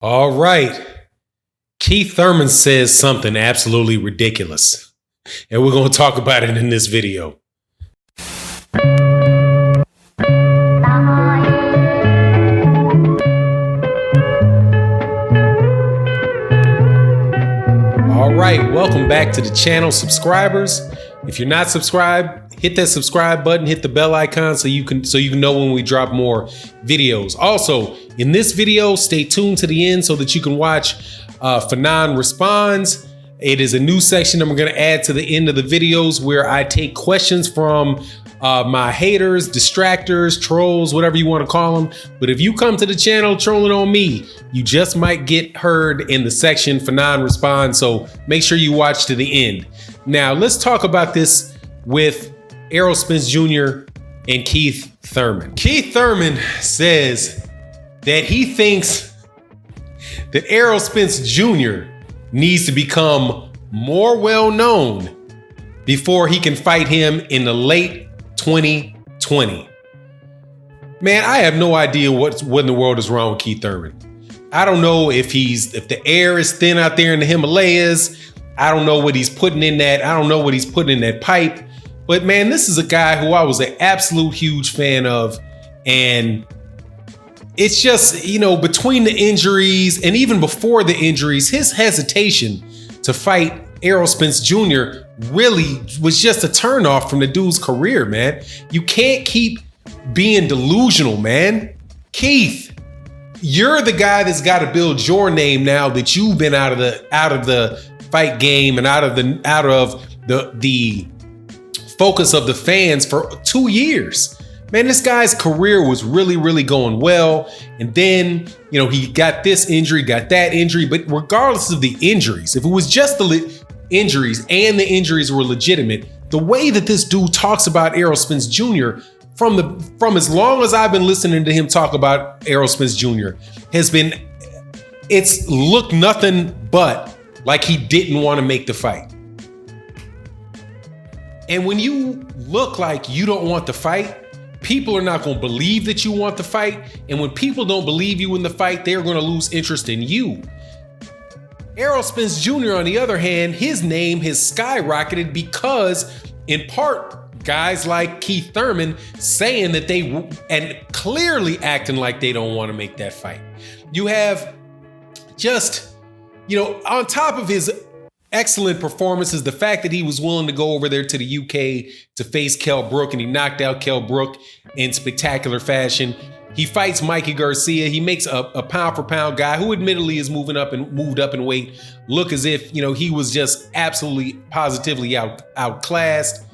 All right. Keith Thurman says something absolutely ridiculous, and we're going to talk about it in this video. All right, welcome back to the channel, subscribers. If you're not subscribed, hit that subscribe button, hit the bell icon so you can know when we drop more videos. Also, in this video, stay tuned to the end so that you can watch FANNON Responds. It is a new section that we're going to add to the end of the videos where I take questions from my haters, distractors, trolls, whatever you want to call them. But if you come to the channel trolling on me, you just might get heard in the section FANNON Responds. So make sure you watch to the end. Now, let's talk about this with Errol Spence Jr. and Keith Thurman. Keith Thurman says that he thinks that Errol Spence Jr. needs to become more well-known before he can fight him in the late 2020. Man, I have no idea what in the world is wrong with Keith Thurman. I don't know if the air is thin out there in the Himalayas. I don't know what he's putting in that. I don't know what he's putting in that pipe. But man, this is a guy who I was an absolute huge fan of. And it's just, between the injuries and even before the injuries, his hesitation to fight Errol Spence Jr. really was just a turnoff from the dude's career, man. You can't keep being delusional, man. Keith, you're the guy that's got to build your name now that you've been out of the fight game and out of the focus of the fans for 2 years. Man, this guy's career was really, really going well. And then, he got this injury, got that injury. But regardless of the injuries, if it was just the injuries and the injuries were legitimate, the way that this dude talks about Errol Spence Jr. from as long as I've been listening to him talk about Errol Spence Jr. it's looked nothing but like he didn't want to make the fight. And when you look like you don't want the fight, people are not going to believe that you want the fight. And when people don't believe you in the fight, they're going to lose interest in you. Errol Spence Jr., on the other hand, his name has skyrocketed because, in part, guys like Keith Thurman saying that and clearly acting like they don't want to make that fight. You have just, on top of his excellent performances, the fact that he was willing to go over there to the UK to face Kell Brook, and he knocked out Kell Brook in spectacular fashion. He fights Mikey Garcia. He makes a pound for pound guy who admittedly is moved up in weight look as if, he was just absolutely positively outclassed.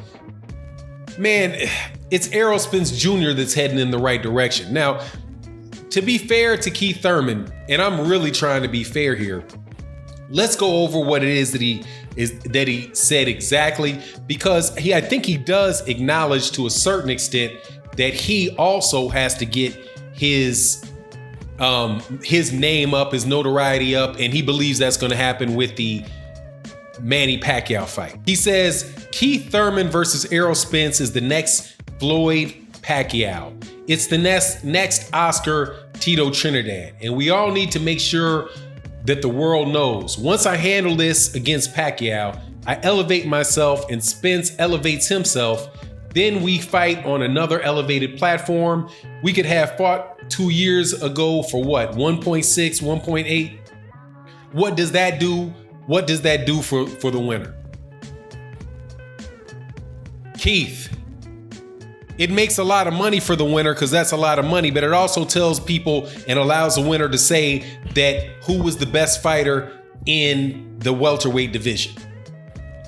Man, it's Errol Spence Jr. that's heading in the right direction. Now, to be fair to Keith Thurman, and I'm really trying to be fair here, let's go over what it is that he said exactly, because I think he does acknowledge to a certain extent that he also has to get his name up, his notoriety up, and he believes that's going to happen with the Manny Pacquiao fight. He says Keith Thurman versus Errol Spence is the next Floyd Pacquiao. It's the next Oscar Tito Trinidad, and we all need to make sure that the world knows. Once I handle this against Pacquiao, I elevate myself and Spence elevates himself. Then we fight on another elevated platform. We could have fought 2 years ago for what? 1.6, 1.8? What does that do? What does that do for the winner? Keith, it makes a lot of money for the winner because that's a lot of money, but it also tells people and allows the winner to say that who was the best fighter in the welterweight division.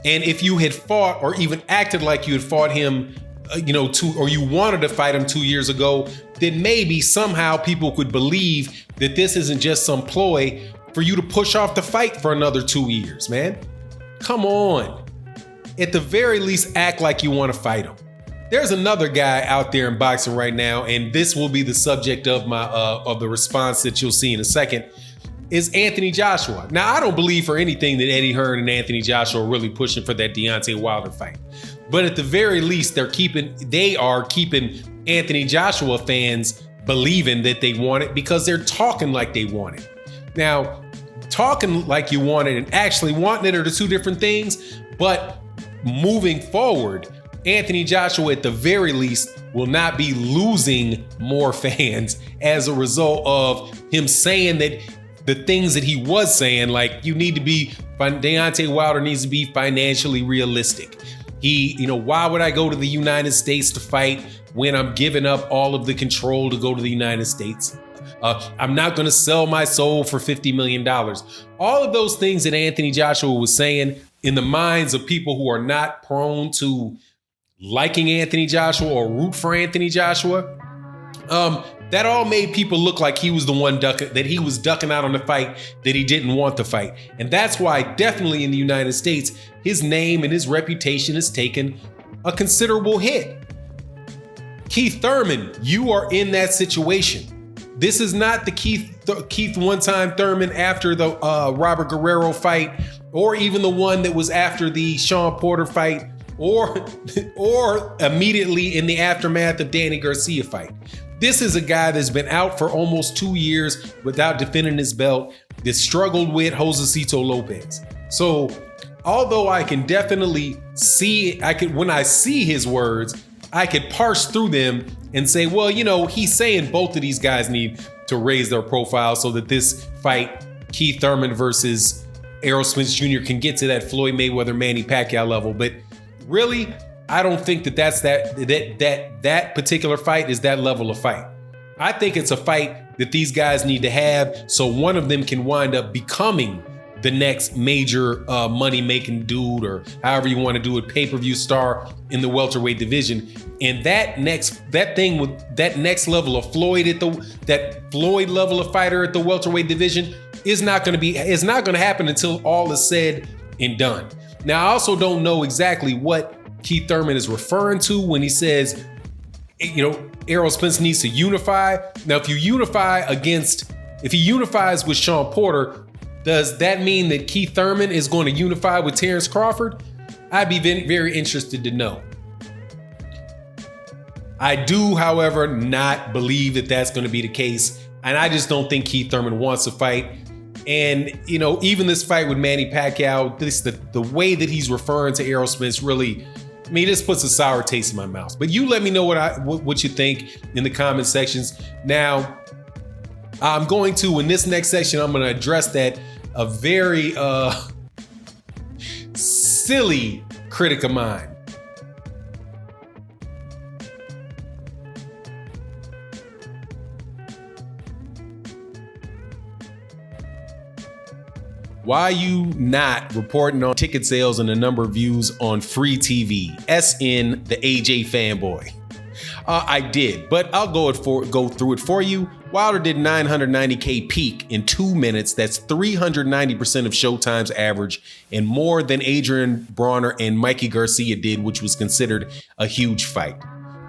And if you had fought or even acted like you had fought him, or you wanted to fight him 2 years ago, then maybe somehow people could believe that this isn't just some ploy for you to push off the fight for another 2 years, man. Come on. At the very least, act like you want to fight him. There's another guy out there in boxing right now, and this will be the subject of my of the response that you'll see in a second, is Anthony Joshua. Now, I don't believe for anything that Eddie Hearn and Anthony Joshua are really pushing for that Deontay Wilder fight. But at the very least, they are keeping Anthony Joshua fans believing that they want it because they're talking like they want it. Now, talking like you want it and actually wanting it are the two different things, but moving forward, Anthony Joshua at the very least will not be losing more fans as a result of him saying that the things that he was saying, like Deontay Wilder needs to be financially realistic. Why would I go to the United States to fight when I'm giving up all of the control to go to the United States? I'm not going to sell my soul for $50 million. All of those things that Anthony Joshua was saying in the minds of people who are not prone to liking Anthony Joshua or root for Anthony Joshua, that all made people look like he was the one he was ducking out on the fight that he didn't want to fight. And that's why definitely in the United States, his name and his reputation has taken a considerable hit. Keith Thurman, you are in that situation. This is not the Keith one-time Thurman after the Robert Guerrero fight, or even the one that was after the Sean Porter fight, or immediately in the aftermath of Danny Garcia fight. This is a guy that's been out for almost 2 years without defending his belt, that struggled with Josecito Lopez. So although I can definitely when I see his words, I could parse through them and say, well, he's saying both of these guys need to raise their profile so that this fight, Keith Thurman versus Errol Spence Jr., can get to that Floyd Mayweather Manny Pacquiao level. But really, I don't think that particular fight is that level of fight. I think it's a fight that these guys need to have so one of them can wind up becoming the next major money-making dude, or however you want to do it, pay-per-view star in the welterweight division. And that next level of that Floyd level of fighter at the welterweight division is not going to happen until all is said and done. Now, I also don't know exactly what Keith Thurman is referring to when he says, Errol Spence needs to unify. Now, if he unifies with Sean Porter, does that mean that Keith Thurman is going to unify with Terrence Crawford? I'd be very, very interested to know. I do, however, not believe that that's going to be the case. And I just don't think Keith Thurman wants to fight. And, even this fight with Manny Pacquiao, the way that he's referring to Errol Spence really, this puts a sour taste in my mouth. But you let me know what you think in the comment sections. Now, I'm going to, in this next section, I'm going to address a very silly critic of mine. Why you not reporting on ticket sales and the number of views on free TV? SN, the AJ fanboy. I did, but I'll go through it for you. Wilder did 990K peak in 2 minutes. That's 390% of Showtime's average, and more than Adrian Brawner and Mikey Garcia did, which was considered a huge fight.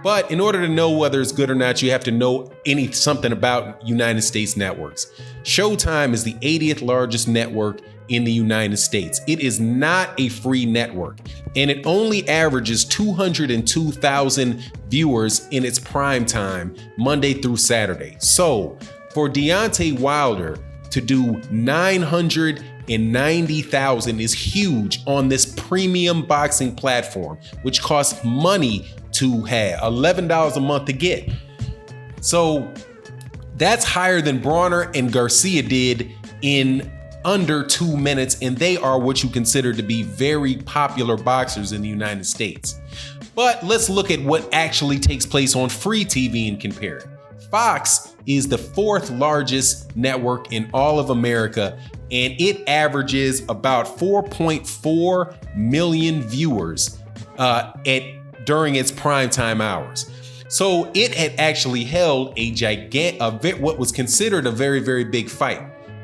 But in order to know whether it's good or not, you have to know something about United States networks. Showtime is the 80th largest network in the United States. It is not a free network, and it only averages 202,000 viewers in its prime time, Monday through Saturday. So for Deontay Wilder to do 990,000 is huge on this premium boxing platform, which costs money to have, $11 a month to get. So that's higher than Brawner and Garcia did in under 2 minutes, and they are what you consider to be very popular boxers in the United States. But let's look at what actually takes place on free TV and compare it. Fox is the 4th largest network in all of America, and it averages about 4.4 million viewers during its primetime hours. So it had actually held what was considered a very, very big fight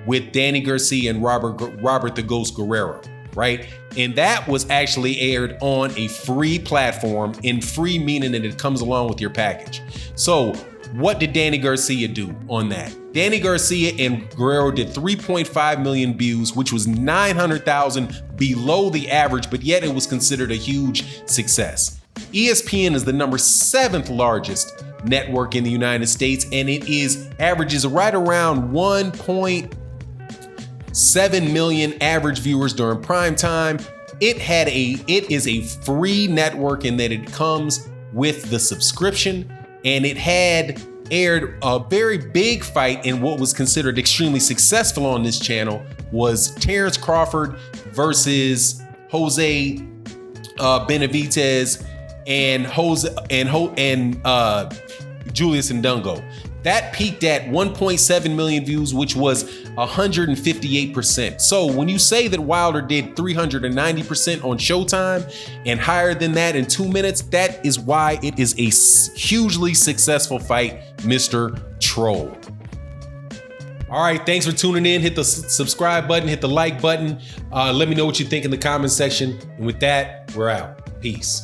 with Danny Garcia and Robert the Ghost Guerrero, right? And that was actually aired on a free platform, in free meaning that it comes along with your package. So what did Danny Garcia do on that? Danny Garcia and Guerrero did 3.5 million views, which was 900,000 below the average, but yet it was considered a huge success. ESPN is the number 7th largest network in the United States, and it averages right around 1.4 7 million average viewers during prime time. It is a free network in that it comes with the subscription, and it had aired a very big fight in what was considered extremely successful on this channel was Terrence Crawford versus Jose Benavidez and Julius Ndungo. That peaked at 1.7 million views, which was 158%. So when you say that Wilder did 390% on Showtime and higher than that in 2 minutes, that is why it is a hugely successful fight, Mr. Troll. All right, thanks for tuning in. Hit the subscribe button, hit the like button. Let me know what you think in the comment section. And with that, we're out. Peace.